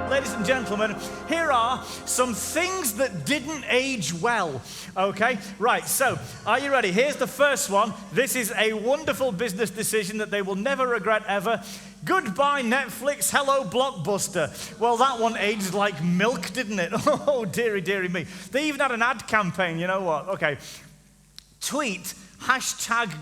Ladies and gentlemen, here are some things that didn't age well, okay? Right, so, are you ready? Here's the first one. This is a wonderful business decision that they will never regret ever. Goodbye, Netflix. Hello, Blockbuster. Well, that one aged like milk, didn't it? Oh, dearie, dearie me. They even had an ad campaign, you know what? Okay. Tweet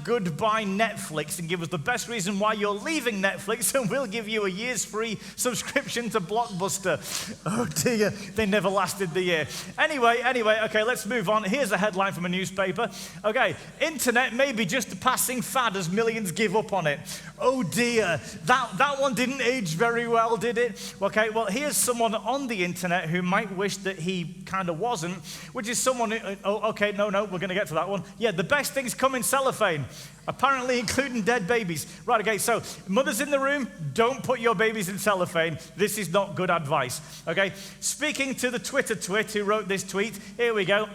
#goodbye Netflix and give us the best reason why you're leaving Netflix and we'll give you a year's free subscription to Blockbuster. Oh dear, they never lasted the year. Anyway, okay, let's move on. Here's a headline from a newspaper. Okay, internet may be just a passing fad as millions give up on it. Oh dear, that one didn't age very well, did it? Okay, well, here's someone on the internet who might wish that he kind of wasn't, which is someone who, no, we're going to get to that one. Yeah, the best things come in cellophane, apparently including dead babies. Right, okay, so mothers in the room, don't put your babies in cellophane. This is not good advice, okay? Speaking to the Twitter twit who wrote this tweet, here we go.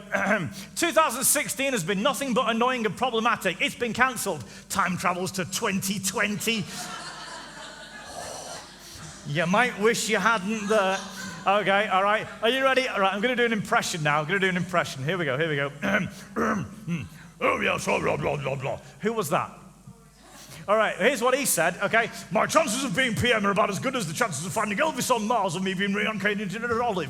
2016 has been nothing but annoying and problematic. It's been cancelled. Time travels to 2020. You might wish you hadn't there. Okay, all right. Are you ready? All right, I'm going to do an impression now. Here we go. Oh, yes, blah, blah, blah, blah, blah. Who was that? All right, here's what he said, okay? My chances of being PM are about as good as the chances of finding Elvis on Mars or me being reincarnated in an olive.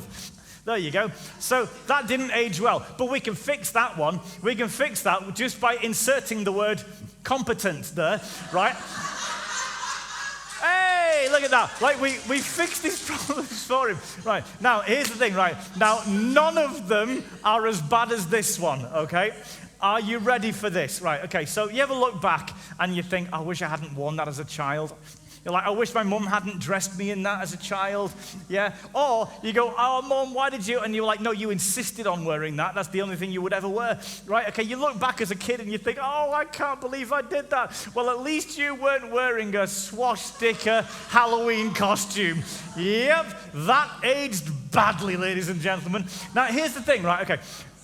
There you go. So that didn't age well, but we can fix that one. We can fix that just by inserting the word competent there, right? Hey, look at that. Like, we fixed these problems for him. Right, now, here's the thing, right? Now, none of them are as bad as this one, okay? Are you ready for this? Right, okay, so you ever look back and you think, I wish I hadn't worn that as a child? You're like, I wish my mum hadn't dressed me in that as a child. Yeah? Or you go, oh, Mum, why did you? And you're like, no, you insisted on wearing that. That's the only thing you would ever wear. Right? Okay, you look back as a kid and you think, oh, I can't believe I did that. Well, at least you weren't wearing a swastika Halloween costume. Yep, that aged badly, ladies and gentlemen. Now, here's the thing, right? Okay.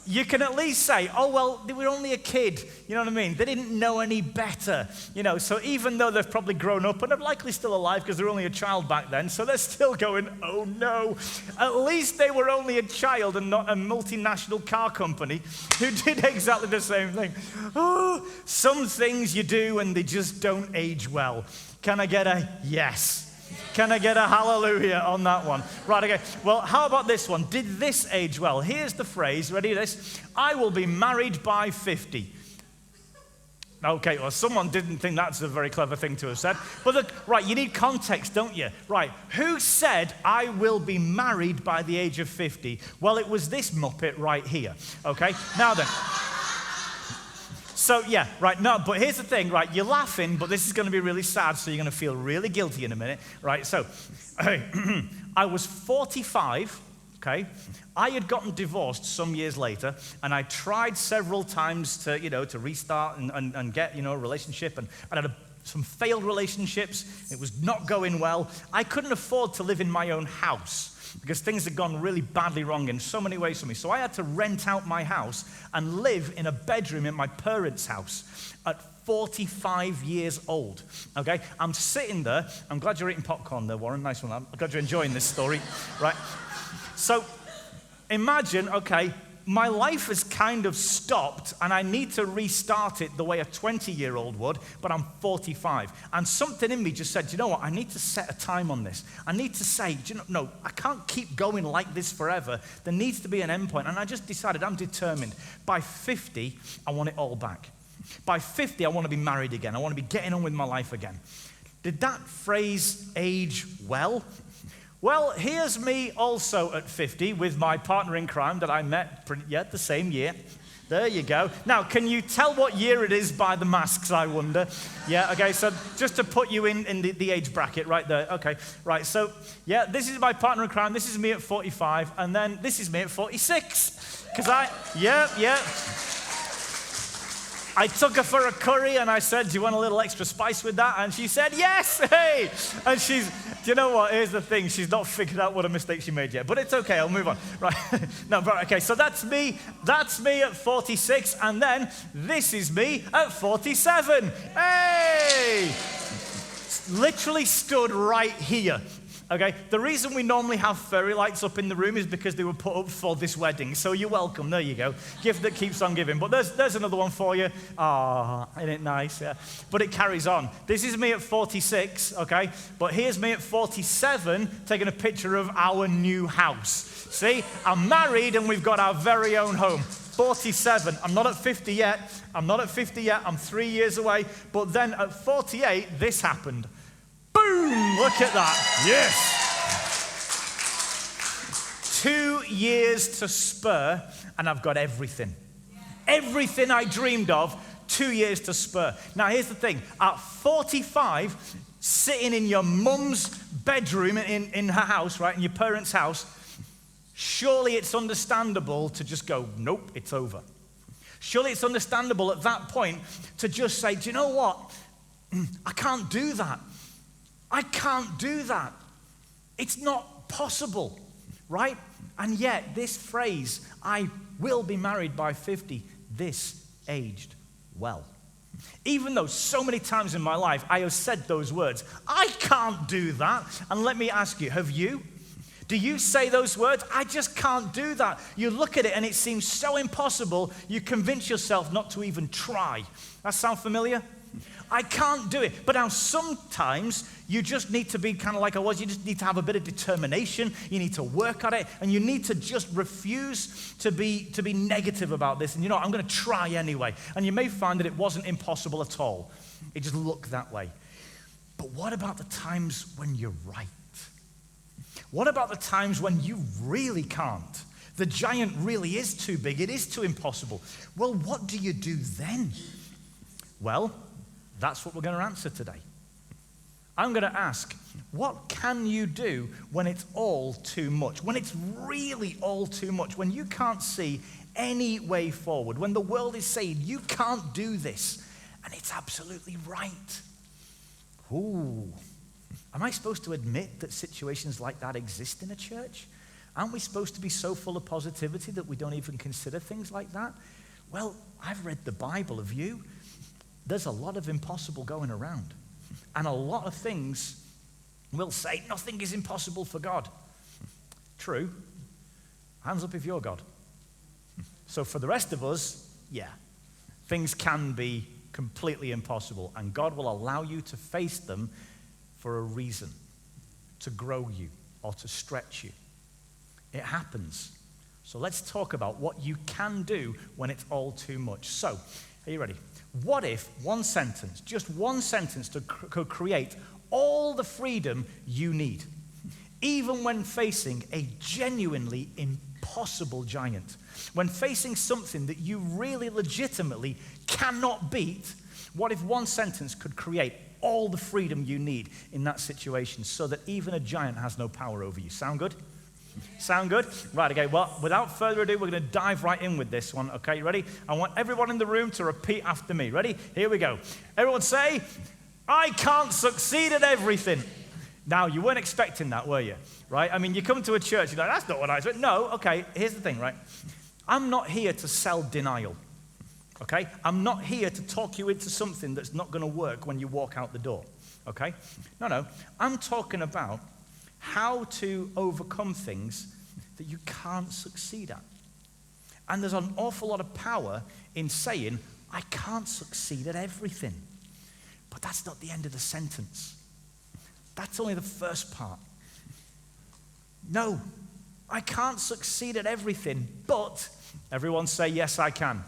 You can at least say, oh, well, they were only a kid. You know what I mean? They didn't know any better. You know, so even though they've probably grown up and are likely still alive because they're only a child back then, so they're still going, oh, no. At least they were only a child and not a multinational car company who did exactly the same thing. Oh, some things you do and they just don't age well. Can I get a yes? Can I get a hallelujah on that one? Right, okay. Well, how about this one? Did this age well? Here's the phrase. Ready this? I will be married by 50. Okay, well, someone didn't think that's a very clever thing to have said. But look, right, you need context, don't you? Right, who said I will be married by the age of 50? Well, it was this muppet right here, okay? Now then. So, yeah, right, no, but here's the thing, right, you're laughing, but this is going to be really sad, so you're going to feel really guilty in a minute, right? So, I was 45, okay? I had gotten divorced some years later, and I tried several times to, to restart and get, a relationship, and I had some failed relationships. It was not going well. I couldn't afford to live in my own house, because things had gone really badly wrong in so many ways for me. So I had to rent out my house and live in a bedroom in my parents' house at 45 years old, okay? I'm sitting there. I'm glad you're eating popcorn there, Warren. Nice one. I'm glad you're enjoying this story, right? So imagine, okay, my life has kind of stopped and I need to restart it the way a 20-year-old would, but I'm 45. And something in me just said, you know what, I need to set a time on this. I need to say, no, I can't keep going like this forever. There needs to be an end point. And I just decided, I'm determined. By 50, I want it all back. By 50, I want to be married again. I want to be getting on with my life again. Did that phrase age well? Well, here's me also at 50 with my partner in crime that I met the same year. There you go. Now, can you tell what year it is by the masks, I wonder? Yeah, okay, so just to put you in the age bracket right there. Okay, right, so, yeah, this is my partner in crime. This is me at 45, and then this is me at 46. Because I took her for a curry and I said, do you want a little extra spice with that? And she said, yes, hey! And do you know what? Here's the thing. She's not figured out what a mistake she made yet. But it's okay, I'll move on. Right. No, but okay, so that's me. That's me at 46. And then this is me at 47. Hey! Literally stood right here. Okay, the reason we normally have fairy lights up in the room is because they were put up for this wedding. So you're welcome. There you go. Gift that keeps on giving. But there's another one for you. Ah, isn't it nice? Yeah. But it carries on. This is me at 46, okay? But here's me at 47 taking a picture of our new house. See, I'm married and we've got our very own home. 47. I'm not at 50 yet. I'm 3 years away. But then at 48, this happened. Boom! Look at that. Yes. 2 years to spare, and I've got everything. Everything I dreamed of, 2 years to spare. Now, here's the thing. At 45, sitting in your mum's bedroom in her house, right, in your parents' house, surely it's understandable to just go, nope, it's over. Surely it's understandable at that point to just say, do you know what? I can't do that. I can't do that. It's not possible, right? And yet this phrase, I will be married by 50, this aged well. Even though so many times in my life I have said those words, I can't do that. And let me ask you, have you? Do you say those words? I just can't do that. You look at it and it seems so impossible, you convince yourself not to even try. That sound familiar? I can't do it. But now sometimes you just need to be kind of like I was. You just need to have a bit of determination. You need to work at it. And you need to just refuse to be negative about this. And you know, I'm going to try anyway. And you may find that it wasn't impossible at all. It just looked that way. But what about the times when you're right? What about the times when you really can't? The giant really is too big. It is too impossible. Well, what do you do then? Well, that's what we're going to answer today. I'm going to ask, what can you do when it's all too much? When it's really all too much? When you can't see any way forward? When the world is saying, you can't do this, and it's absolutely right? Ooh. Am I supposed to admit that situations like that exist in a church? Aren't we supposed to be so full of positivity that we don't even consider things like that? Well, I've read the Bible. Have you? There's a lot of impossible going around. And a lot of things will say, nothing is impossible for God. True. Hands up if you're God. So for the rest of us, yeah, things can be completely impossible. And God will allow you to face them for a reason, to grow you or to stretch you. It happens. So let's talk about what you can do when it's all too much. So, are you ready? What if one sentence, just one sentence, could create all the freedom you need, even when facing a genuinely impossible giant, when facing something that you really legitimately cannot beat? What if one sentence could create all the freedom you need in that situation so that even a giant has no power over you? Sound good? Sound good? Right, okay, well, without further ado, we're going to dive right in with this one, okay? You ready? I want everyone in the room to repeat after me. Ready? Here we go. Everyone say, I can't succeed at everything. Now, you weren't expecting that, were you? Right? I mean, you come to a church, you're like, that's not what I expect. No, okay, here's the thing, right? I'm not here to sell denial, okay? I'm not here to talk you into something that's not going to work when you walk out the door, okay? No, I'm talking about how to overcome things that you can't succeed at. And there's an awful lot of power in saying, I can't succeed at everything. But that's not the end of the sentence. That's only the first part. No, I can't succeed at everything, but everyone say, yes, I can.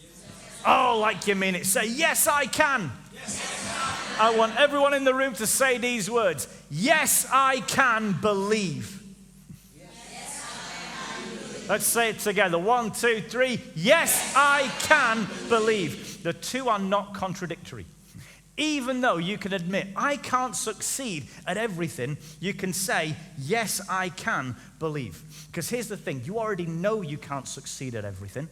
Yes, oh, like you mean it. Say, yes, I can. Yes, I can. I want everyone in the room to say these words. Yes, I can believe. Yes, I can believe. Let's say it together. 1, 2, 3. Yes, I can believe. The two are not contradictory. Even though you can admit, I can't succeed at everything, you can say, yes, I can believe. Because here's the thing. You already know you can't succeed at everything.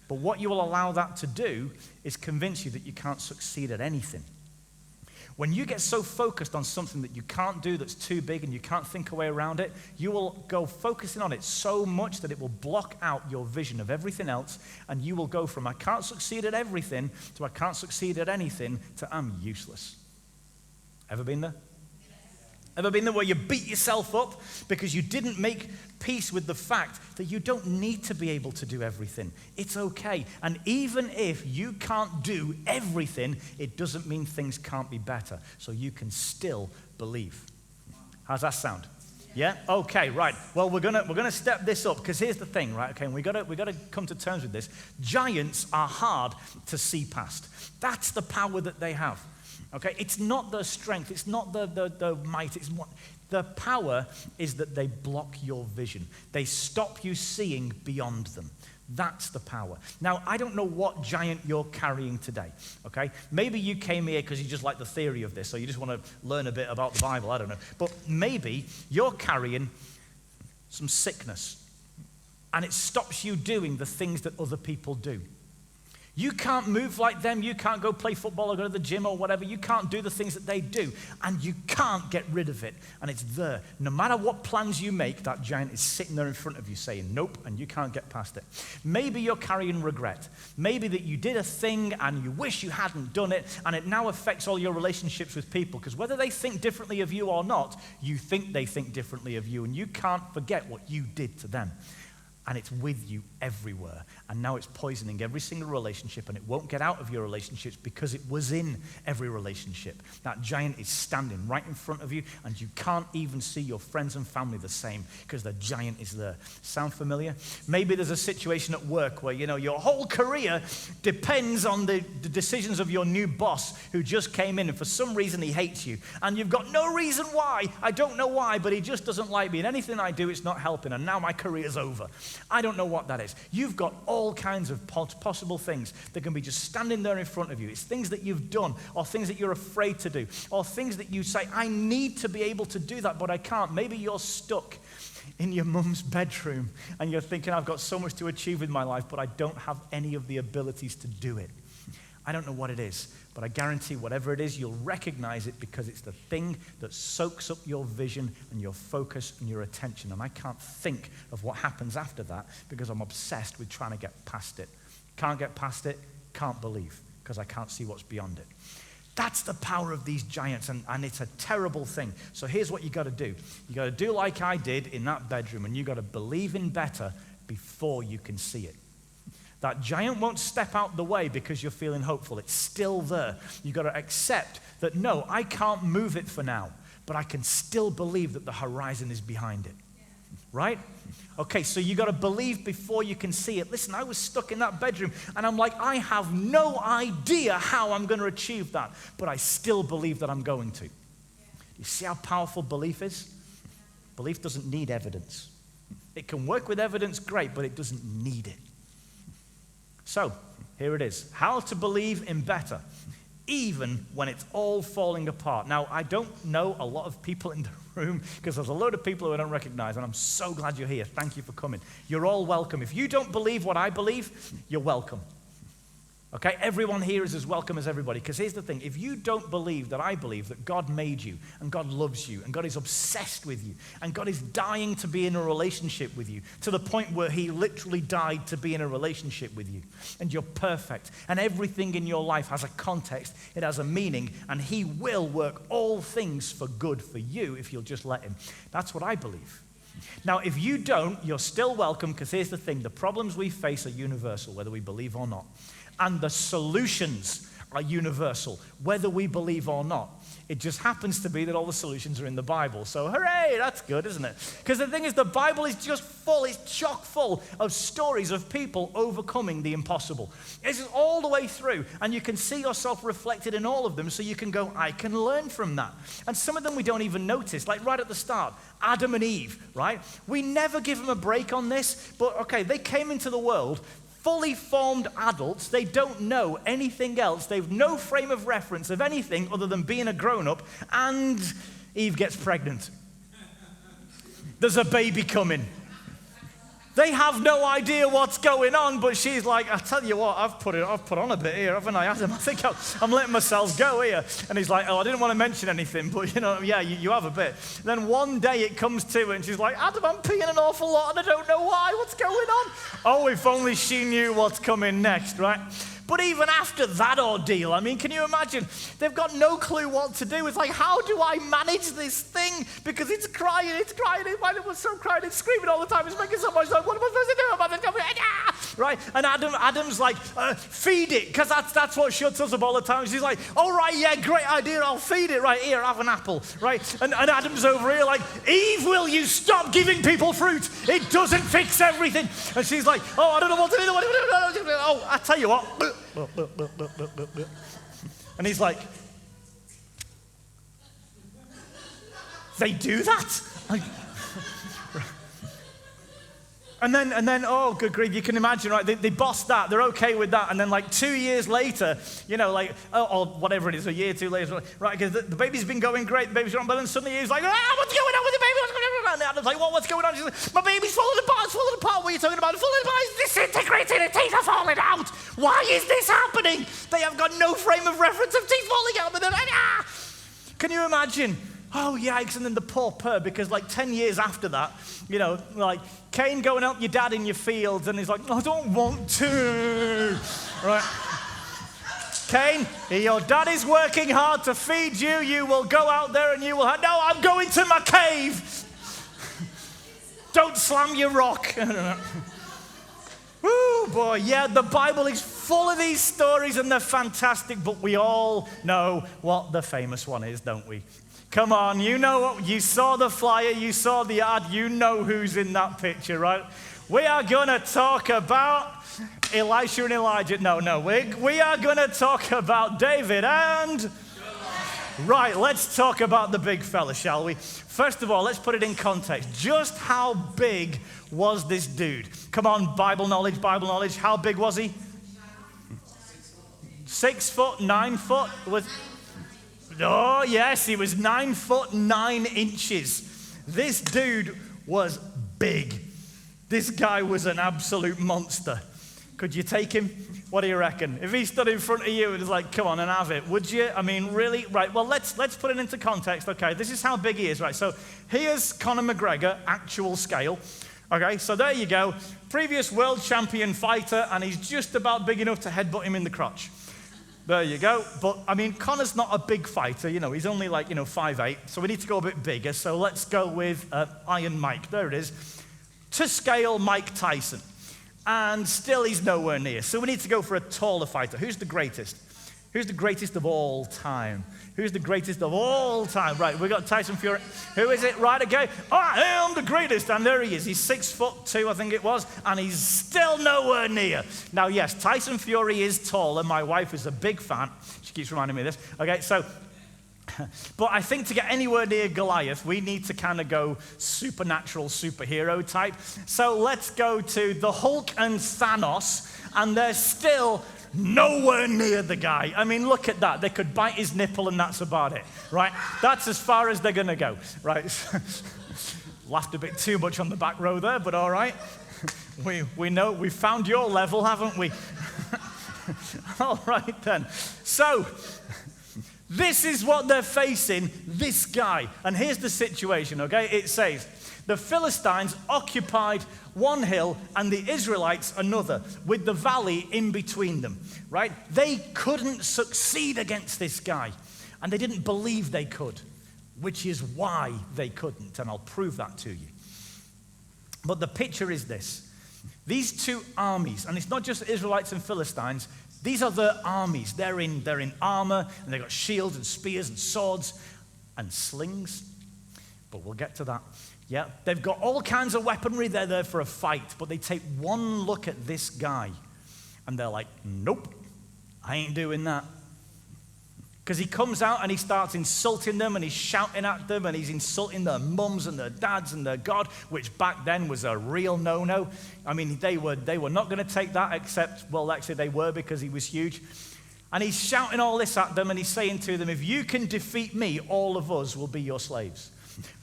But what you will allow that to do is convince you that you can't succeed at anything. When you get so focused on something that you can't do, that's too big and you can't think a way around it, you will go focusing on it so much that it will block out your vision of everything else, and you will go from I can't succeed at everything to I can't succeed at anything to I'm useless. Ever been there? Ever been there where you beat yourself up because you didn't make peace with the fact that you don't need to be able to do everything? It's okay. And even if you can't do everything, it doesn't mean things can't be better. So you can still believe. How's that sound? Yeah? Okay, right. Well, we're gonna step this up because here's the thing, right? Okay, and we gotta come to terms with this. Giants are hard to see past. That's the power that they have. Okay, it's not the strength, it's not the might, it's what the power is that they block your vision. They stop you seeing beyond them. That's the power. Now, I don't know what giant you're carrying today, okay? Maybe you came here because you just like the theory of this, or you just want to learn a bit about the Bible, I don't know. But maybe you're carrying some sickness, and it stops you doing the things that other people do. You can't move like them. You can't go play football or go to the gym or whatever. You can't do the things that they do. And you can't get rid of it. And it's there. No matter what plans you make, that giant is sitting there in front of you saying, nope, and you can't get past it. Maybe you're carrying regret. Maybe that you did a thing and you wish you hadn't done it, and it now affects all your relationships with people. Because whether they think differently of you or not, you think they think differently of you, and you can't forget what you did to them. And it's with you everywhere. And now it's poisoning every single relationship, and it won't get out of your relationships because it was in every relationship. That giant is standing right in front of you, and you can't even see your friends and family the same because the giant is there. Sound familiar? Maybe there's a situation at work where, your whole career depends on the decisions of your new boss who just came in, and for some reason he hates you. And you've got no reason why. I don't know why, but he just doesn't like me. And anything I do, it's not helping. And now my career's over. I don't know what that is. You've got all kinds of possible things that can be just standing there in front of you. It's things that you've done, or things that you're afraid to do, or things that you say, I need to be able to do that, but I can't. Maybe you're stuck in your mum's bedroom, and you're thinking, I've got so much to achieve with my life, but I don't have any of the abilities to do it. I don't know what it is, but I guarantee whatever it is, you'll recognize it because it's the thing that soaks up your vision and your focus and your attention. And I can't think of what happens after that because I'm obsessed with trying to get past it. Can't get past it, can't believe because I can't see what's beyond it. That's the power of these giants, and it's a terrible thing. So here's what you got to do. You got to do like I did in that bedroom, and you got to believe in better before you can see it. That giant won't step out the way because you're feeling hopeful. It's still there. You've got to accept that, no, I can't move it for now, but I can still believe that the horizon is behind it. Right? Okay, so you got to believe before you can see it. Listen, I was stuck in that bedroom, and I'm like, I have no idea how I'm going to achieve that, but I still believe that I'm going to. You see how powerful belief is? Belief doesn't need evidence. It can work with evidence, great, but it doesn't need it. So, here it is. How to believe in better, even when it's all falling apart. Now, I don't know a lot of people in the room because there's a load of people who I don't recognize, and I'm so glad you're here. Thank you for coming. You're all welcome. If you don't believe what I believe, you're welcome. Okay, everyone here is as welcome as everybody. Because here's the thing, if you don't believe that I believe that God made you, and God loves you, and God is obsessed with you, and God is dying to be in a relationship with you, to the point where he literally died to be in a relationship with you, and you're perfect, and everything in your life has a context, it has a meaning, and he will work all things for good for you if you'll just let him. That's what I believe. Now, if you don't, you're still welcome, because here's the thing, the problems we face are universal, whether we believe or not. And the solutions are universal, whether we believe or not. It just happens to be that all the solutions are in the Bible. So hooray, that's good, isn't it? Because the thing is, the Bible is just full, it's chock full of stories of people overcoming the impossible. It's just all the way through, and you can see yourself reflected in all of them, so you can go, I can learn from that. And some of them we don't even notice, like right at the start, Adam and Eve, right? We never give them a break on this, but okay, they came into the world fully formed adults. They don't know anything else. They've no frame of reference of anything other than being a grown-up, and Eve gets pregnant. There's a baby coming. They have no idea what's going on, but she's like, I tell you what, I've put on a bit here, haven't I, Adam? I think I'm letting myself go here. And he's like, oh, I didn't want to mention anything, but yeah, you have a bit. And then one day it comes to it, and she's like, Adam, I'm peeing an awful lot, and I don't know why. What's going on? Oh, if only she knew what's coming next, right? But even after that ordeal, I mean, can you imagine? They've got no clue what to do. It's like, how do I manage this thing? Because it's crying, it was so crying, it's screaming all the time, it's making so much noise. What am I supposed to do about it? Right? And Adam's like, feed it, because that's what shuts us up all the time. She's like, all right, yeah, great idea, I'll feed it. Right, here, have an apple. Right? And Adam's over here like, Eve, will you stop giving people fruit? It doesn't fix everything. And she's like, oh, I don't know what to do. Oh, I tell you what. And he's like, they do that? And then, oh, good grief, you can imagine, right? They bossed that. They're okay with that. And then, like, 2 years later, you know, like, or whatever it is, a year, 2 later, right? Because the baby's been going great, the baby's growing, but then suddenly he's like, what's going on with the baby? What's going on? And Adam's like, what's going on? She's like, my baby's falling apart. It's falling apart. What are you talking about? It's falling apart. It's disintegrating. The teeth are falling out. Why is this happening? They have got no frame of reference of teeth falling out. But they're like, Can you imagine? Oh, yikes, and then the poor purr, because like 10 years after that, you know, like, Cain, go and help your dad in your fields, and he's like, I don't want to, right? Cain, your dad is working hard to feed you, you will go out there and you will have, no, I'm going to my cave. Don't slam your rock. Woo, boy, yeah, the Bible is full of these stories, and they're fantastic, but we all know what the famous one is, don't we? Come on, you know what, you saw the flyer, you saw the ad, you know who's in that picture, right? We are going to talk about Elisha and Elijah. No, we are going to talk about David and... Right, let's talk about the big fella, shall we? First of all, let's put it in context. Just how big was this dude? Come on, Bible knowledge. How big was he? 6 foot, 9 foot? Oh, yes, he was 9 foot 9 inches. This dude was big. This guy was an absolute monster. Could you take him? What do you reckon? If he stood in front of you and was like, come on and have it, would you? I mean, really? Right, well, let's put it into context. Okay, this is how big he is, right? So here's Conor McGregor, actual scale. Okay, so there you go. Previous world champion fighter, and he's just about big enough to headbutt him in the crotch. There you go. But, I mean, Conor's not a big fighter. You know, he's only like, 5'8". So we need to go a bit bigger. So let's go with Iron Mike. There it is. To scale, Mike Tyson. And still he's nowhere near. So we need to go for a taller fighter. Who's the greatest? Who's the greatest of all time? Who's the greatest of all time? Right, we got Tyson Fury. Who is it? Right, okay. I am the greatest. And there he is. He's 6'2", I think it was. And he's still nowhere near. Now, yes, Tyson Fury is taller. My wife is a big fan. She keeps reminding me of this. Okay, so... But I think to get anywhere near Goliath, we need to kind of go supernatural superhero type. So let's go to the Hulk and Thanos, and they're still nowhere near the guy. I mean, look at that. They could bite his nipple and that's about it, right? That's as far as they're going to go, right? Laughed a bit too much on the back row there, but all right. We know, we found your level, haven't we? All right then. So... this is what they're facing, this guy. And here's the situation, okay? It says, the Philistines occupied one hill and the Israelites another, with the valley in between them, right? They couldn't succeed against this guy. And they didn't believe they could, which is why they couldn't. And I'll prove that to you. But the picture is this. These two armies, and it's not just Israelites and Philistines, these are the armies. They're in armor, and they've got shields and spears and swords and slings. But we'll get to that. Yeah, they've got all kinds of weaponry. They're there for a fight. But they take one look at this guy, and they're like, nope, I ain't doing that. Because he comes out and he starts insulting them, and he's shouting at them, and he's insulting their mums and their dads and their God, which back then was a real no-no. I mean, they were not going to take that, except, well, actually they were, because he was huge. And he's shouting all this at them, and he's saying to them, if you can defeat me, all of us will be your slaves.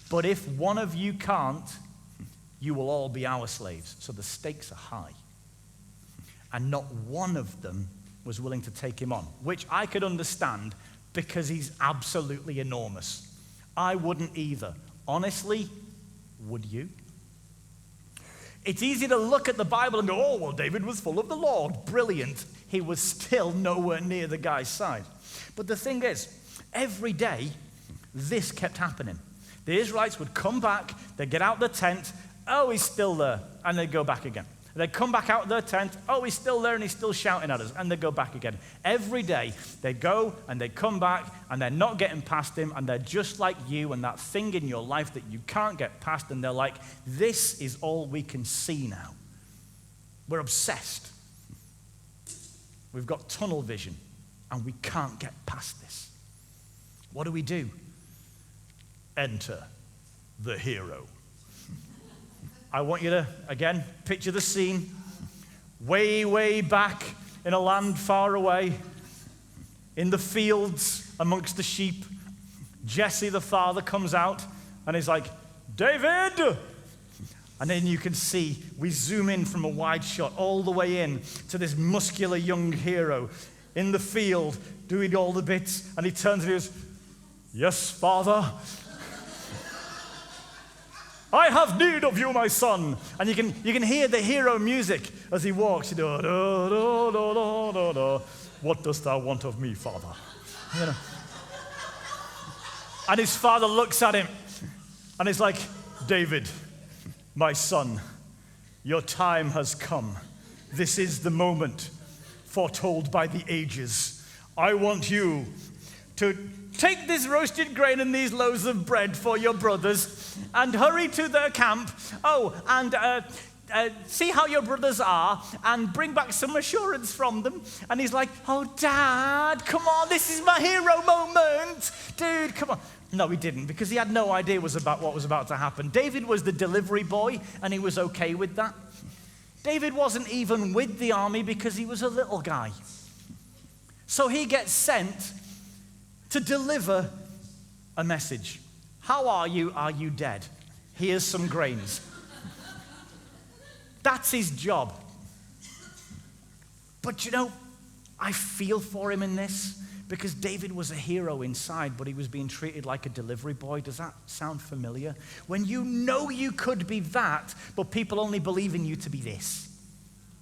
But if one of you can't, you will all be our slaves. So the stakes are high. And not one of them was willing to take him on, which I could understand, because he's absolutely enormous. I wouldn't either. Honestly, would you? It's easy to look at the Bible and go, oh, well, David was full of the Lord. Brilliant. He was still nowhere near the guy's side. But the thing is, every day, this kept happening. The Israelites would come back, they'd get out the tent, oh, he's still there, and they'd go back again. They'd come back out of their tent, oh, he's still there and he's still shouting at us, and they'd go back again. Every day, they'd go and they'd come back, and they're not getting past him, and they're just like you and that thing in your life that you can't get past, and they're like, this is all we can see now. We're obsessed. We've got tunnel vision, and we can't get past this. What do? Enter the hero. I want you to, again, picture the scene. Way, way back in a land far away, in the fields amongst the sheep, Jesse the father comes out and he's like, David! And then you can see, we zoom in from a wide shot all the way in to this muscular young hero in the field doing all the bits, and he turns and he goes, yes, father. I have need of you, my son. And you can hear the hero music as he walks. Da, da, da, da, da, da, da. What dost thou want of me, father? You know. And his father looks at him and he's like, David, my son, your time has come. This is the moment foretold by the ages. I want you to take this roasted grain and these loaves of bread for your brothers and hurry to their camp. Oh, and see how your brothers are and bring back some assurance from them. And he's like, oh, Dad, come on, this is my hero moment. Dude, come on. No, he didn't, because he had no idea what was about to happen. David was the delivery boy, and he was okay with that. David wasn't even with the army because he was a little guy. So he gets sent to deliver a message. How are you? Are you dead? Here's some grains. That's his job. But you know, I feel for him in this because David was a hero inside, but he was being treated like a delivery boy. Does that sound familiar? When you know you could be that, but people only believe in you to be this.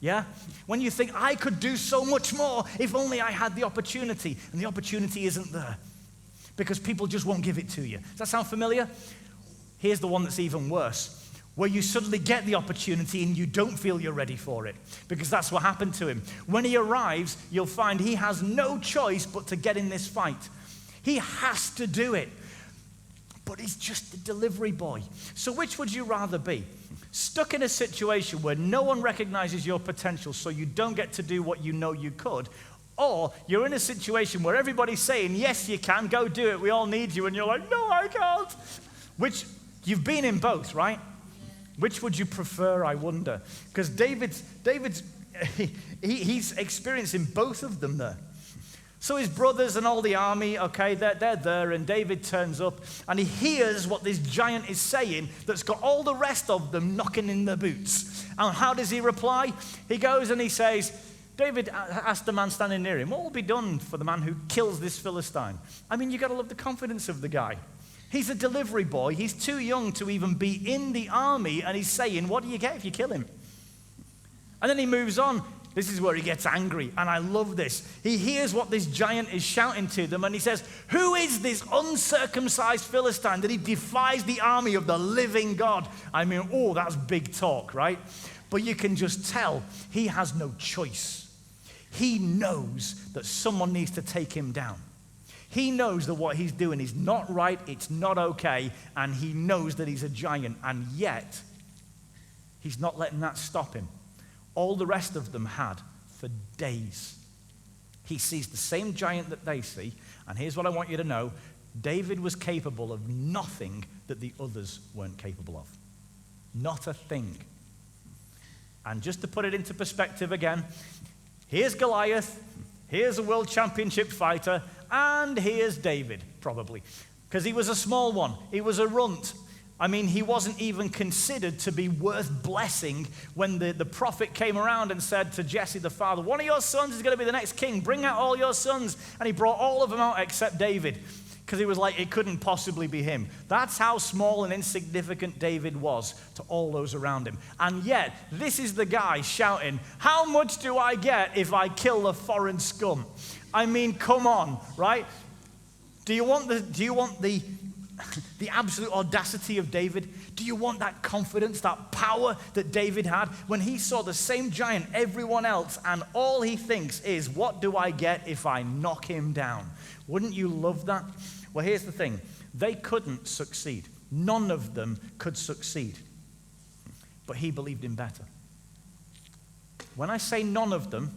Yeah? When you think, I could do so much more if only I had the opportunity, and the opportunity isn't there because people just won't give it to you. Does that sound familiar? Here's the one that's even worse, where you suddenly get the opportunity and you don't feel you're ready for it, because that's what happened to him. When he arrives, you'll find he has no choice but to get in this fight. He has to do it, but he's just a delivery boy. So which would you rather be? Stuck in a situation where no one recognizes your potential, so you don't get to do what you know you could, or you're in a situation where everybody's saying, yes, you can, go do it, we all need you, and you're like, no, I can't. Which, you've been in both, right? Which would you prefer, I wonder? Because David's he's experiencing both of them there. So his brothers and all the army, okay, they're there, and David turns up, and he hears what this giant is saying that's got all the rest of them knocking in their boots. And how does he reply? He goes and he says, David asked the man standing near him, what will be done for the man who kills this Philistine? I mean, you got to love the confidence of the guy. He's a delivery boy. He's too young to even be in the army, and he's saying, what do you get if you kill him? And then he moves on. This is where he gets angry, and I love this. He hears what this giant is shouting to them, and he says, who is this uncircumcised Philistine that he defies the army of the living God? I mean, oh, that's big talk, right? But you can just tell he has no choice. He knows that someone needs to take him down. He knows that what he's doing is not right, it's not okay, and he knows that he's a giant, and yet he's not letting that stop him. All the rest of them had for days. He sees the same giant that they see, and here's what I want you to know. David was capable of nothing that the others weren't capable of. Not a thing. And just to put it into perspective again, here's Goliath, here's a world championship fighter, and here's David, probably. Because he was a small one. He was a runt. I mean, he wasn't even considered to be worth blessing when the prophet came around and said to Jesse the father, one of your sons is going to be the next king. Bring out all your sons. And he brought all of them out except David. because he was like, it couldn't possibly be him. That's how small and insignificant David was to all those around him. And yet, this is the guy shouting, how much do I get if I kill the foreign scum? I mean, come on, right? Do you want the absolute audacity of David? Do you want that confidence, that power that David had when he saw the same giant everyone else, and all he thinks is, what do I get if I knock him down? Wouldn't you love that? Well, here's the thing. They couldn't succeed. None of them could succeed. But he believed in better. When I say none of them,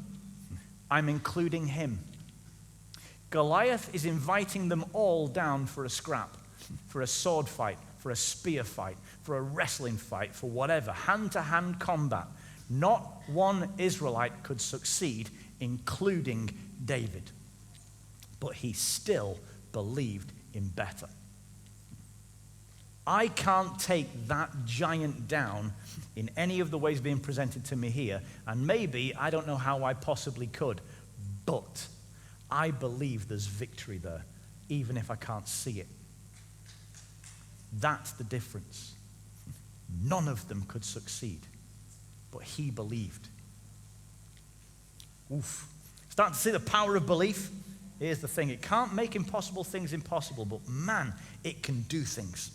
I'm including him. Goliath is inviting them all down for a scrap, for a sword fight, for a spear fight, for a wrestling fight, for whatever, hand-to-hand combat. Not one Israelite could succeed, including David. But he still believed in better. I can't take that giant down in any of the ways being presented to me here, and maybe I don't know how I possibly could, but I believe there's victory there, even if I can't see it. That's the difference. None of them could succeed, but he believed. Oof. Starting to see the power of belief? Here's the thing. It can't make impossible things impossible, but man, it can do things.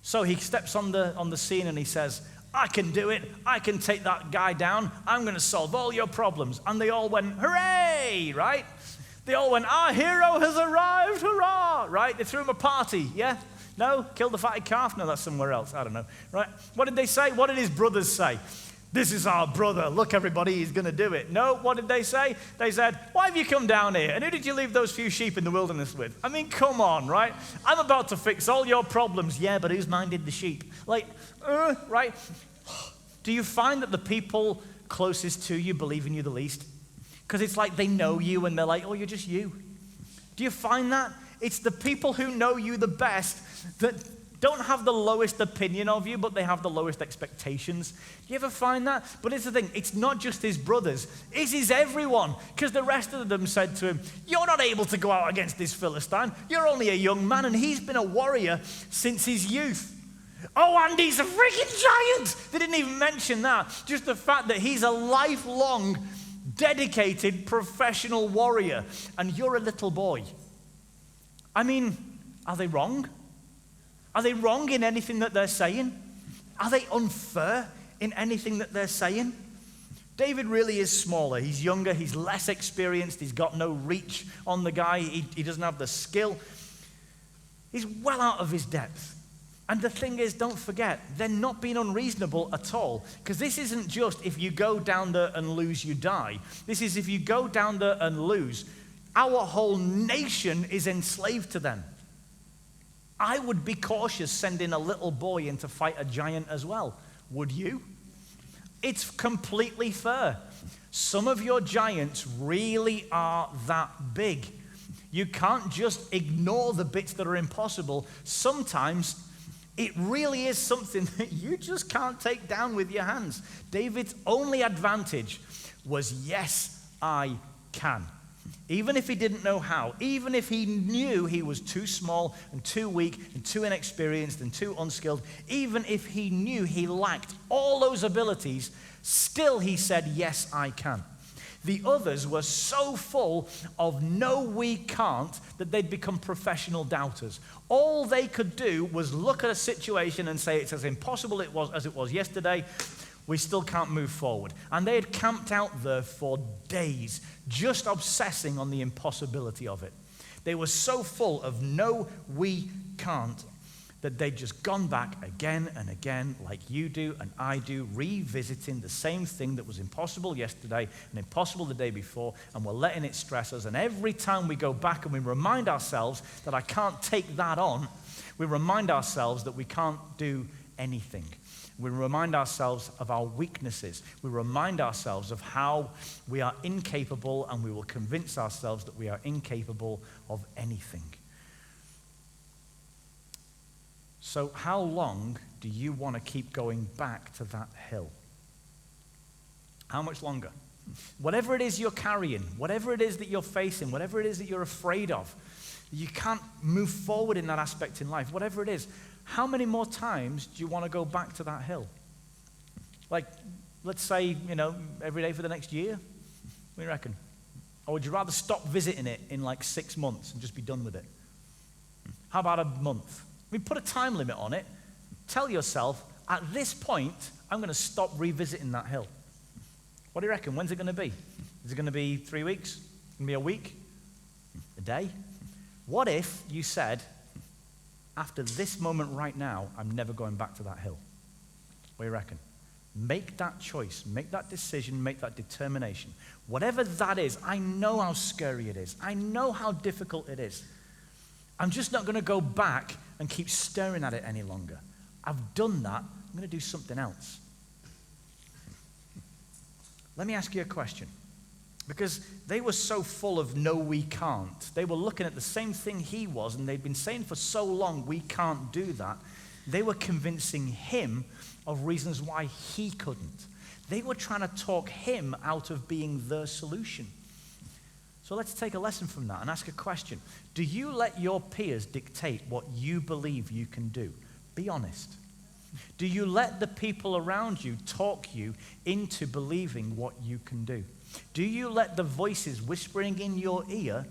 So he steps on the scene and he says, I can do it. I can take that guy down. I'm going to solve all your problems. And they all went, hooray, right? They all went, our hero has arrived, hurrah, right? They threw him a party, yeah? No? Killed the fatted calf? No, that's somewhere else. I don't know, right? What did they say? What did his brothers say? This is our brother. Look, everybody, he's going to do it. No, what did they say? They said, why have you come down here? And who did you leave those few sheep in the wilderness with? I mean, come on, right? I'm about to fix all your problems. Yeah, but whose minded the sheep? Like, right? Do you find that the people closest to you believe in you the least? Because it's like they know you and they're like, oh, you're just you. Do you find that? It's the people who know you the best that don't have the lowest opinion of you, but they have the lowest expectations. Do you ever find that? But it's the thing, it's not just his brothers, it's his everyone. Because the rest of them said to him, you're not able to go out against this Philistine. You're only a young man, and he's been a warrior since his youth. Oh, and he's a freaking giant! They didn't even mention that. Just the fact that he's a lifelong, dedicated, professional warrior, and you're a little boy. I mean, are they wrong? Are they wrong in anything that they're saying? Are they unfair in anything that they're saying? David really is smaller. He's younger. He's less experienced. He's got no reach on the guy. He doesn't have the skill. He's well out of his depth. And the thing is, don't forget, they're not being unreasonable at all. Because this isn't just if you go down there and lose, you die. This is if you go down there and lose, our whole nation is enslaved to them. I would be cautious sending a little boy in to fight a giant as well. Would you? It's completely fair. Some of your giants really are that big. You can't just ignore the bits that are impossible. Sometimes it really is something that you just can't take down with your hands. David's only advantage was, yes, I can. Even if he didn't know how, even if he knew he was too small and too weak and too inexperienced and too unskilled, even if he knew he lacked all those abilities, still he said, yes, I can. The others were so full of no, we can't, that they'd become professional doubters. All they could do was look at a situation and say, it's as impossible as it was yesterday. We still can't move forward. And they had camped out there for days, just obsessing on the impossibility of it. They were so full of no, we can't, that they'd just gone back again and again, like you do and I do, revisiting the same thing that was impossible yesterday and impossible the day before, and we're letting it stress us. And every time we go back and we remind ourselves that I can't take that on, we remind ourselves that we can't do anything. We remind ourselves of our weaknesses. We remind ourselves of how we are incapable, and we will convince ourselves that we are incapable of anything. So how long do you want to keep going back to that hill? How much longer? Whatever it is you're carrying, whatever it is that you're facing, whatever it is that you're afraid of, You can't move forward in that aspect in life, whatever it is. How many more times do you want to go back to that hill? Like, let's say, every day for the next year? What do you reckon? Or would you rather stop visiting it in like 6 months and just be done with it? How about a month? Put a time limit on it. Tell yourself, at this point, I'm going to stop revisiting that hill. What do you reckon? When's it going to be? Is it going to be 3 weeks? Is it going to be a week? A day? What if you said, after this moment right now, I'm never going back to that hill? What do you reckon? Make that choice, make that decision, make that determination. Whatever that is, I know how scary it is. I know how difficult it is. I'm just not going to go back and keep staring at it any longer. I've done that. I'm going to do something else. Let me ask you a question. Because they were so full of no, we can't. They were looking at the same thing he was, and they'd been saying for so long, we can't do that. They were convincing him of reasons why he couldn't. They were trying to talk him out of being the solution. So let's take a lesson from that and ask a question. Do you let your peers dictate what you believe you can do? Be honest. Do you let the people around you talk you into believing what you can do? Do you let the voices whispering in your ear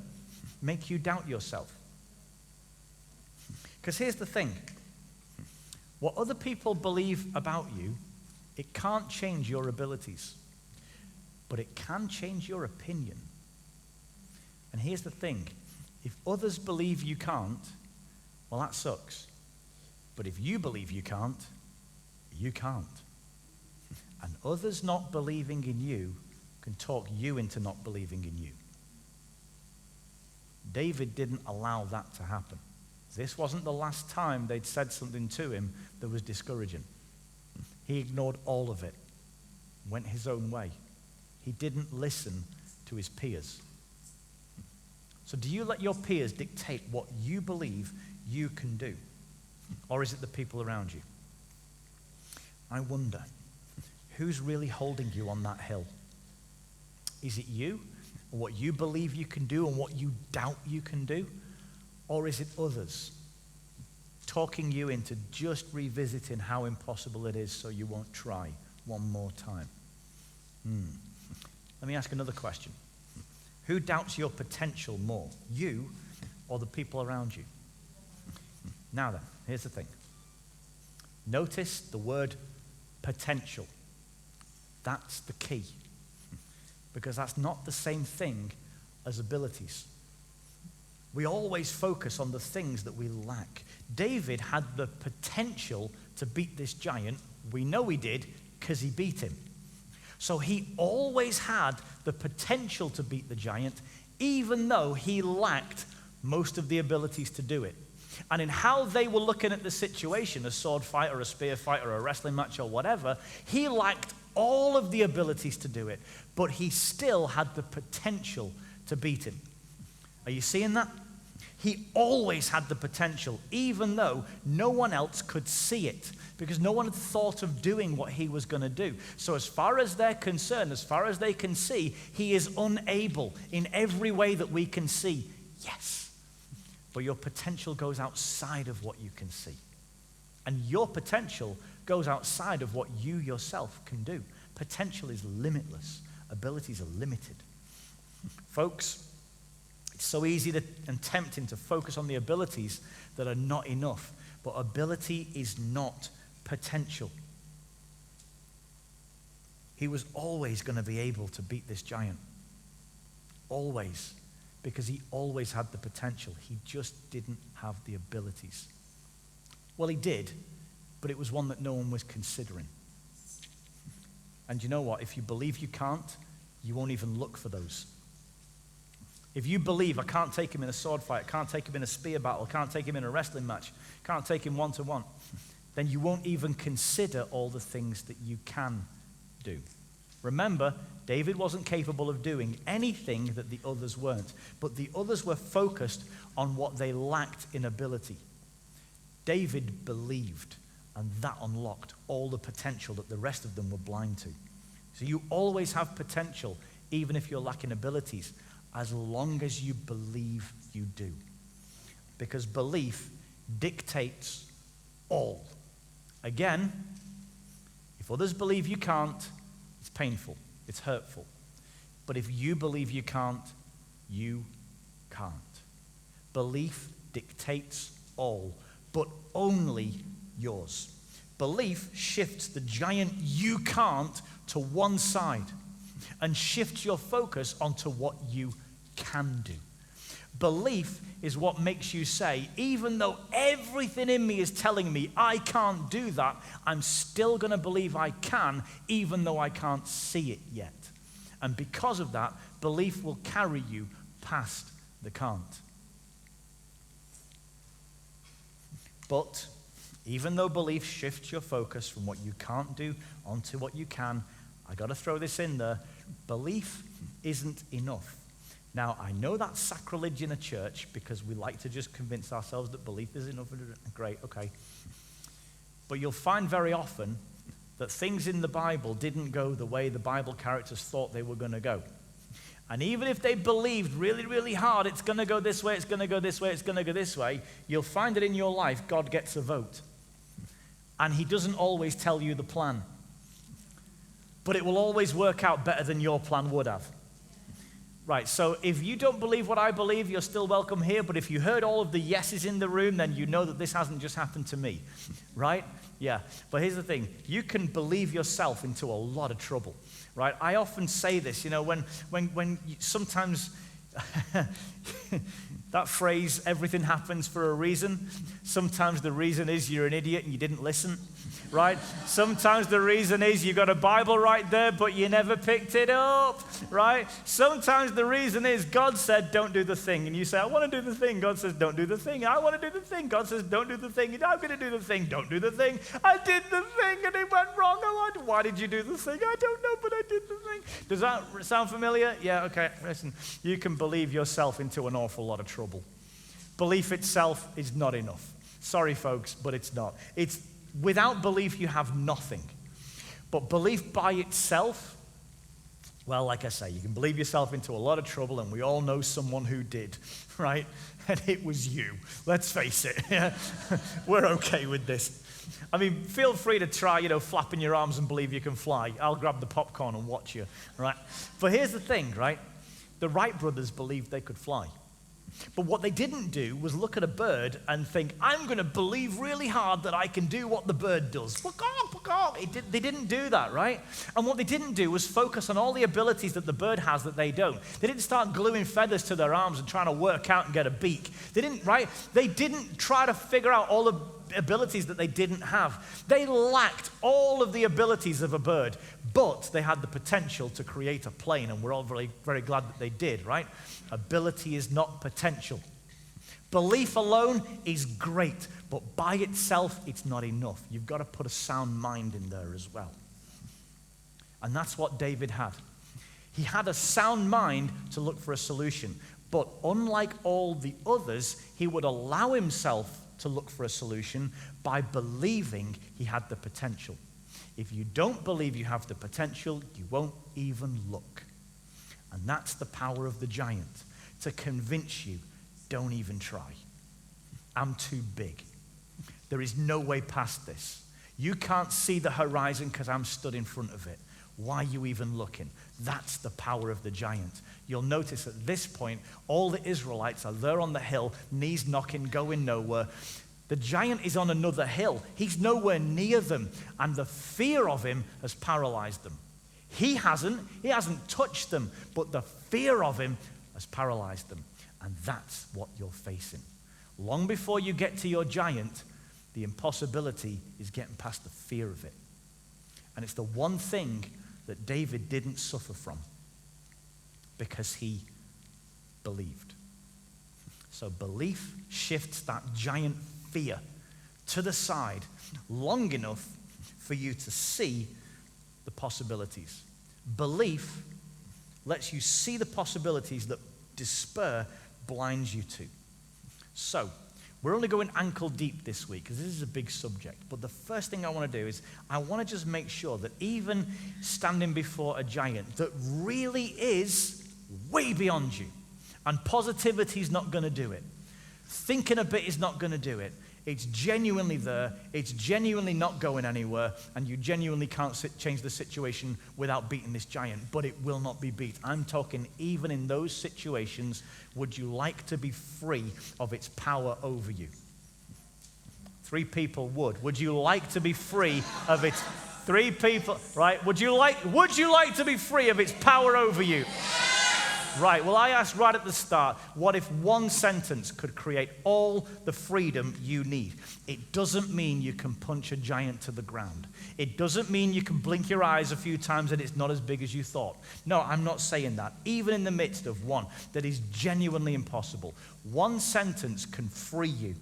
make you doubt yourself? Because here's the thing. What other people believe about you, it can't change your abilities, but it can change your opinion. And here's the thing. If others believe you can't, well, that sucks. But if you believe you can't, you can't. And others not believing in you can talk you into not believing in you. David didn't allow that to happen. This wasn't the last time they'd said something to him that was discouraging. He ignored all of it, went his own way. He didn't listen to his peers. So do you let your peers dictate what you believe you can do? Or is it the people around you? I wonder, who's really holding you on that hill? Is it you, or what you believe you can do and what you doubt you can do? Or is it others talking you into just revisiting how impossible it is so you won't try one more time? Let me ask another question. Who doubts your potential more, you or the people around you? Now then, here's the thing. Notice the word potential. That's the key. Because that's not the same thing as abilities. We always focus on the things that we lack. David had the potential to beat this giant. We know he did because he beat him. So he always had the potential to beat the giant, even though he lacked most of the abilities to do it. And in how they were looking at the situation, a sword fight or a spear fight or a wrestling match or whatever, he lacked all of the abilities to do it, but he still had the potential to beat him. Are you seeing that? He always had the potential, even though no one else could see it, because no one had thought of doing what he was going to do. So as far as they're concerned, as far as they can see, he is unable in every way that we can see. Yes. But your potential goes outside of what you can see. And your potential goes outside of what you yourself can do. Potential is limitless. Abilities are limited. Folks, it's so easy and tempting to focus on the abilities that are not enough. But ability is not potential. He was always going to be able to beat this giant. Always. Because he always had the potential. He just didn't have the abilities. Well, he did, but it was one that no one was considering. And you know what? If you believe you can't, you won't even look for those. If you believe I can't take him in a sword fight, I can't take him in a spear battle, I can't take him in a wrestling match, can't take him one-to-one, then you won't even consider all the things that you can do. Remember, David wasn't capable of doing anything that the others weren't, but the others were focused on what they lacked in ability. David believed, and that unlocked all the potential that the rest of them were blind to. So you always have potential, even if you're lacking abilities, as long as you believe you do. because belief dictates all. Again, if others believe you can't, it's painful, it's hurtful. But if you believe you can't, you can't. Belief dictates all, but only yours. Belief shifts the giant you can't to one side and shifts your focus onto what you can do. Belief is what makes you say, even though everything in me is telling me I can't do that, I'm still going to believe I can, even though I can't see it yet. And because of that, belief will carry you past the can't. But even though belief shifts your focus from what you can't do onto what you can, I got to throw this in there, belief isn't enough. Now, I know that's sacrilege in a church because we like to just convince ourselves that belief is enough. Great, okay. But you'll find very often that things in the Bible didn't go the way the Bible characters thought they were going to go. And even if they believed really, really hard, it's going to go this way, it's going to go this way, it's going to go this way, you'll find that in your life, God gets a vote. And he doesn't always tell you the plan. But it will always work out better than your plan would have. Right, so if you don't believe what I believe, you're still welcome here. But if you heard all of the yeses in the room, then you know that this hasn't just happened to me. Right? Yeah. But here's the thing. You can believe yourself into a lot of trouble. Right? I often say this, when sometimes that phrase, everything happens for a reason. Sometimes the reason is you're an idiot and you didn't listen. Right? Sometimes the reason is you got a Bible right there, but you never picked it up. Right? Sometimes the reason is God said, don't do the thing. And you say, I want to do the thing. God says, don't do the thing. I want to do the thing. God says, don't do the thing. I'm going to do the thing. Don't do the thing. I did the thing and it went wrong. Why did you do the thing? I don't know, but I did the thing. Does that sound familiar? Yeah, okay. Listen, you can believe yourself into an awful lot of trouble. Belief itself is not enough. Sorry, folks, but it's not. Without belief, you have nothing. But belief by itself, well, like I say, you can believe yourself into a lot of trouble, and we all know someone who did, right? And it was you. Let's face it. We're okay with this. I mean, feel free to try, flapping your arms and believe you can fly. I'll grab the popcorn and watch you, right? But here's the thing, right? The Wright brothers believed they could fly. But what they didn't do was look at a bird and think, I'm going to believe really hard that I can do what the bird does. They didn't do that, right? And what they didn't do was focus on all the abilities that the bird has that they don't. They didn't start gluing feathers to their arms and trying to work out and get a beak. They didn't, right? They didn't try to figure out all the abilities that they didn't have. They lacked all of the abilities of a bird, but they had the potential to create a plane, and we're all very, very glad that they did, right? Ability is not potential. Belief alone is great, but by itself, it's not enough. You've got to put a sound mind in there as well. And that's what David had. He had a sound mind to look for a solution, but unlike all the others, he would allow himself to look for a solution by believing he had the potential. If you don't believe you have the potential, you won't even look. And that's the power of the giant, to convince you, don't even try. I'm too big. There is no way past this. You can't see the horizon because I'm stood in front of it. Why are you even looking? That's the power of the giant. You'll notice at this point, all the Israelites are there on the hill, knees knocking, going nowhere. The giant is on another hill. He's nowhere near them, and the fear of him has paralyzed them. He hasn't touched them, but the fear of him has paralyzed them. And that's what you're facing. Long before you get to your giant, the impossibility is getting past the fear of it. And it's the one thing that David didn't suffer from because he believed. So belief shifts that giant fear to the side long enough for you to see the possibilities. Belief lets you see the possibilities that despair blinds you to. So, we're only going ankle deep this week because this is a big subject. But the first thing I want to do is I want to just make sure that even standing before a giant that really is way beyond you, and positivity is not going to do it, Thinking a bit is not going to do it. It's genuinely there. It's genuinely not going anywhere. And you genuinely can't change the situation without beating this giant. But it will not be beat. I'm talking even in those situations, would you like to be free of its power over you? 3 people would. Would you like to be free of its... 3 people, right? Would you like to be free of its power over you? Right, well, I asked right at the start, what if one sentence could create all the freedom you need? It doesn't mean you can punch a giant to the ground. It doesn't mean you can blink your eyes a few times and it's not as big as you thought. No, I'm not saying that. Even in the midst of one that is genuinely impossible, one sentence can free you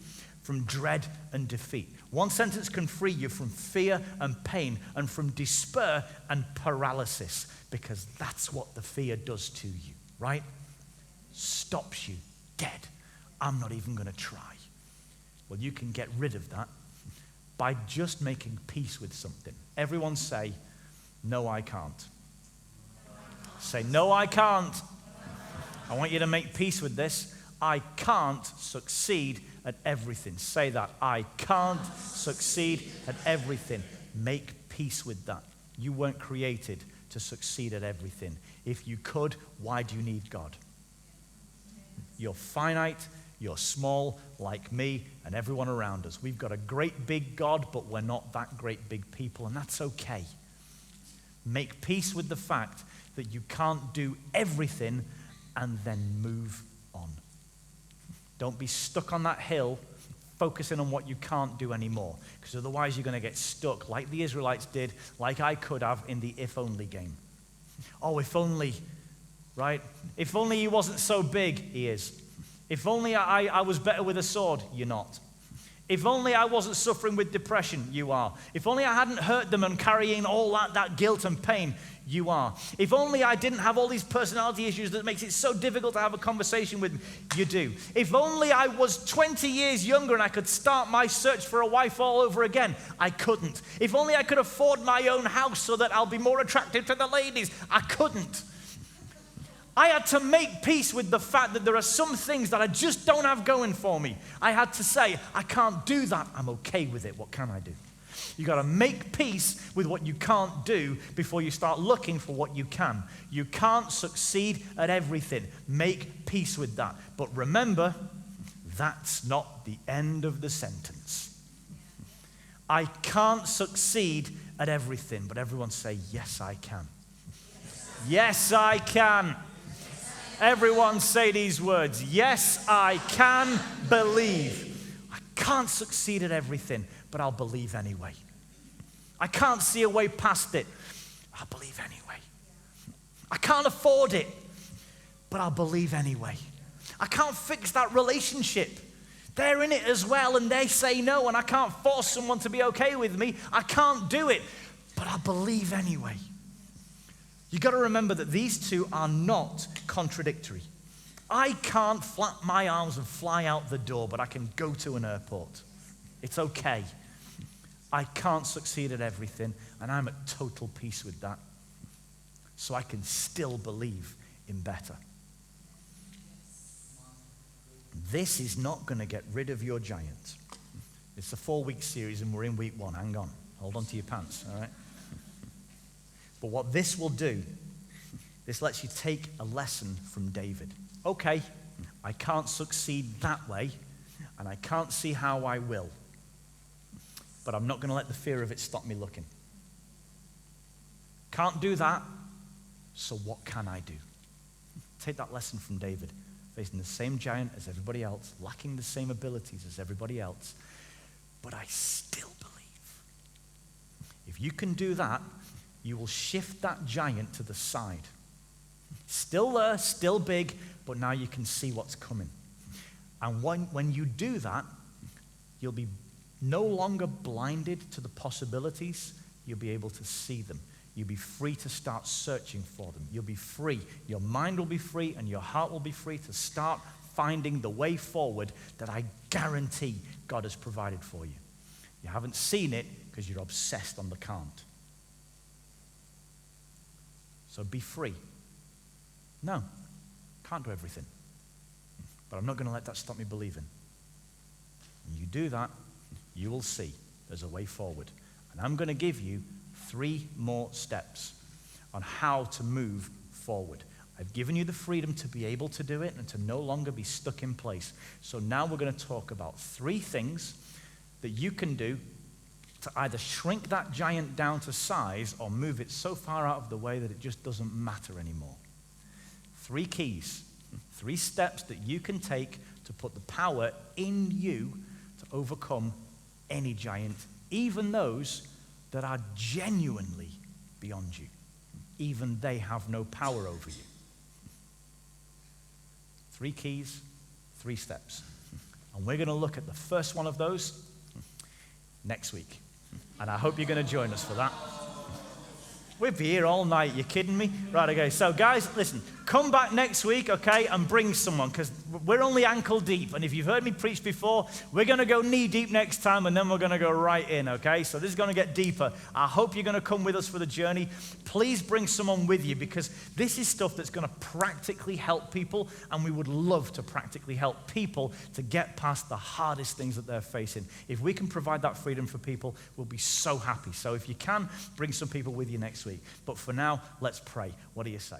from dread and defeat. One sentence can free you from fear and pain and from despair and paralysis, because that's what the fear does to you. Right? Stops you dead. I'm not even going to try. Well, you can get rid of that by just making peace with something. Everyone say, no, I can't. Say, no, I can't. I want you to make peace with this. I can't succeed at everything. Say that. I can't succeed at everything. Make peace with that. You weren't created to succeed at everything. If you could, why do you need God? You're finite, you're small, like me and everyone around us. We've got a great big God, but we're not that great big people, and that's okay. Make peace with the fact that you can't do everything and then move on. Don't be stuck on that hill focusing on what you can't do anymore, because otherwise you're going to get stuck like the Israelites did, like I could have in the if-only game. Oh, if only, right? If only he wasn't so big, he is. If only I was better with a sword, you're not. If only I wasn't suffering with depression, you are. If only I hadn't hurt them and carrying all that guilt and pain, you are. If only I didn't have all these personality issues that makes it so difficult to have a conversation with me, you do. If only I was 20 years younger and I could start my search for a wife all over again, I couldn't. If only I could afford my own house so that I'll be more attractive to the ladies, I couldn't. I had to make peace with the fact that there are some things that I just don't have going for me. I had to say, I can't do that. I'm okay with it. What can I do? You got to make peace with what you can't do before you start looking for what you can. You can't succeed at everything. Make peace with that. But remember, that's not the end of the sentence. I can't succeed at everything, but everyone say, yes, I can. Yes, I can. Everyone say these words. Yes, I can believe. I can't succeed at everything, but I'll believe anyway. I can't see a way past it. I'll believe anyway. I can't afford it, but I'll believe anyway. I can't fix that relationship. They're in it as well, and they say no, and I can't force someone to be okay with me. I can't do it, but I'll believe anyway. You've got to remember that these two are not contradictory. I can't flap my arms and fly out the door, but I can go to an airport. It's okay. I can't succeed at everything, and I'm at total peace with that. So I can still believe in better. This is not going to get rid of your giant. It's a 4-week series, and we're in week 1. Hang on. Hold on to your pants, all right? But what this will do, this lets you take a lesson from David. Okay, I can't succeed that way, and I can't see how I will. But I'm not going to let the fear of it stop me looking. Can't do that, so what can I do? Take that lesson from David, facing the same giant as everybody else, lacking the same abilities as everybody else, but I still believe. If you can do that, you will shift that giant to the side. Still there, still big, but now you can see what's coming. And when you do that, you'll be no longer blinded to the possibilities. You'll be able to see them. You'll be free to start searching for them. You'll be free. Your mind will be free and your heart will be free to start finding the way forward that I guarantee God has provided for you. You haven't seen it because you're obsessed on the can't. So be free. No, can't do everything. But I'm not going to let that stop me believing. And you do that, you will see there's a way forward. And I'm going to give you 3 more steps on how to move forward. I've given you the freedom to be able to do it and to no longer be stuck in place. So now we're going to talk about 3 things that you can do to either shrink that giant down to size or move it so far out of the way that it just doesn't matter anymore. 3 keys, 3 steps that you can take to put the power in you to overcome any giant, even those that are genuinely beyond you. Even they have no power over you. 3 keys, 3 steps. And we're going to look at the first one of those next week. And I hope you're going to join us for that. We'll be here all night. You kidding me? Right, okay. So, guys, listen. Come back next week, okay, and bring someone, because we're only ankle deep. And if you've heard me preach before, we're going to go knee deep next time, and then we're going to go right in, okay? So this is going to get deeper. I hope you're going to come with us for the journey. Please bring someone with you, because this is stuff that's going to practically help people, and we would love to practically help people to get past the hardest things that they're facing. If we can provide that freedom for people, we'll be so happy. So if you can, bring some people with you next week. But for now, let's pray. What do you say?